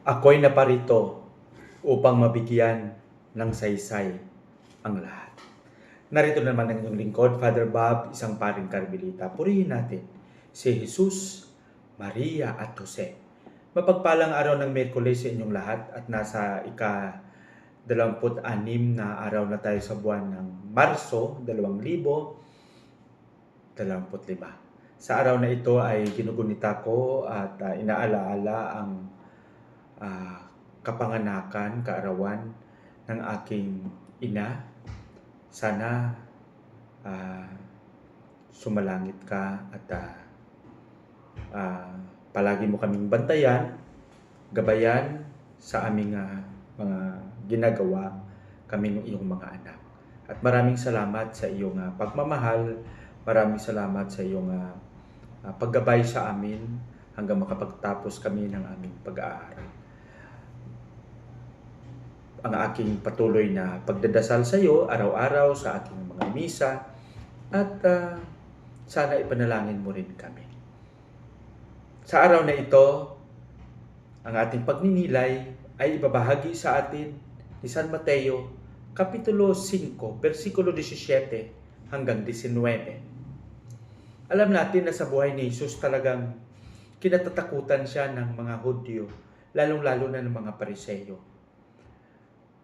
Ako'y naparito upang mabigyan ng saysay ang lahat. Narito naman ang inyong lingkod, Father Bob, isang paring Karmelita. Purihin natin si Jesus, Maria at Jose. Mapagpalang araw ng Miyerkules sa inyong lahat at nasa ika-26 na araw na tayo sa buwan ng Marso 2025. Sa araw na ito ay ginugunita ko at inaalaala ang kapanganakan, kaarawan ng aking ina. Sana sumalangit ka at palagi mo kaming bantayan, gabayan sa aming mga ginagawa, kaming iyong mga anak. At maraming salamat sa iyong pagmamahal, maraming salamat sa iyong paggabay sa amin hanggang makapagtapos kami ng aming pag-aaral. Ang aking patuloy na pagdadasal sa iyo araw-araw sa aking mga misa at sana ipanalangin mo rin kami. Sa araw na ito, ang ating pagninilay ay ibabahagi sa atin ni San Mateo, Kapitulo 5, versikulo 17 hanggang 19. Alam natin na sa buhay ni Jesus talagang kinatatakutan siya ng mga Hudyo, lalong-lalo na ng mga Pariseo.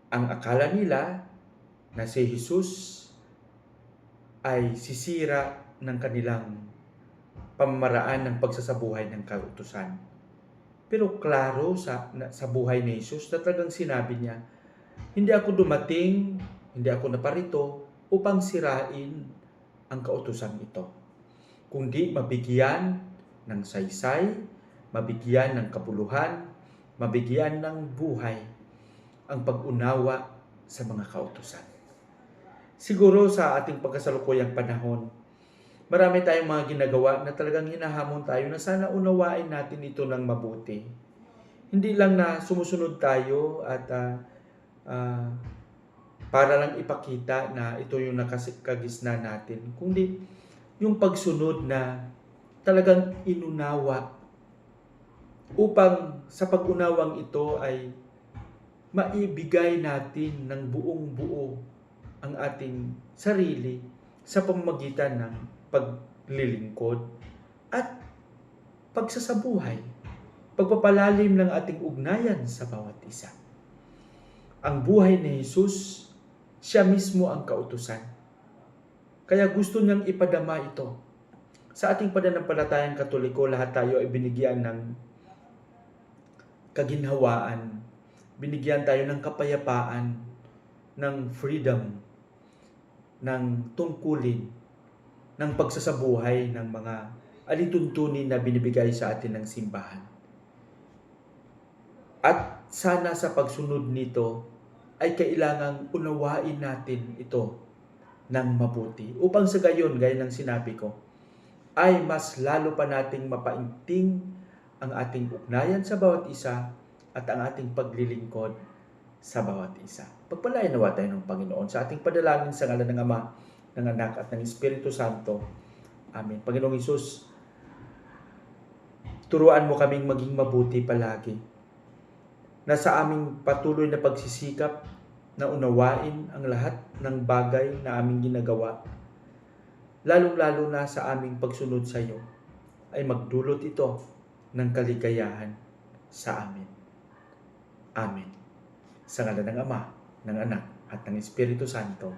Ang akala nila na si Jesus ay sisira ng kanilang pamamaraan ng pagsasabuhay ng kautusan. Pero klaro sa buhay ni Jesus na talagang sinabi niya, hindi ako dumating, hindi ako naparito upang sirain ang kautusan ito, kundi mabigyan ng saysay, mabigyan ng kabuluhan, mabigyan ng buhay ang pag-unawa sa mga kautusan. Siguro sa ating pagkasalukuyang panahon, marami tayong mga ginagawa na talagang hinahamon tayo na sana unawain natin ito ng mabuti. Hindi lang na sumusunod tayo at para lang ipakita na ito yung nakagisna natin, kundi yung pagsunod na talagang inunawa upang sa pag-unawang ito ay maibigay natin ng buong buo ang ating sarili sa pamamagitan ng paglilingkod at pagsasabuhay, pagpapalalim ng ating ugnayan sa bawat isa. Ang buhay ni Jesus, siya mismo ang kautusan. Kaya gusto niyang ipadama ito. Sa ating pananampalatayang Katoliko, lahat tayo ay binigyan ng kaginhawaan, binigyan tayo ng kapayapaan, ng freedom, ng tungkulin, ng pagsasabuhay ng mga alituntunin na binibigay sa atin ng simbahan. At sana sa pagsunod nito ay kailangang unawain natin ito ng mabuti upang sa gayon, gaya ng sinabi ko, ay mas lalo pa nating mapainting ang ating ugnayan sa bawat isa at ang ating paglilingkod sa bawat isa. Pagpalain nawa tayo ng Panginoon sa ating padalangin sa ngalan ng Ama, ng Anak at ng Espiritu Santo. Amen. Panginoong Hesus, turuan mo kaming maging mabuti palagi, na sa aming patuloy na pagsisikap na unawain ang lahat ng bagay na aming ginagawa, lalong-lalo na sa aming pagsunod sa iyo, ay magdulot ito ng kaligayahan sa amin. Amen. Sa ngalan ng Ama, ng Anak, at ng Espiritu Santo.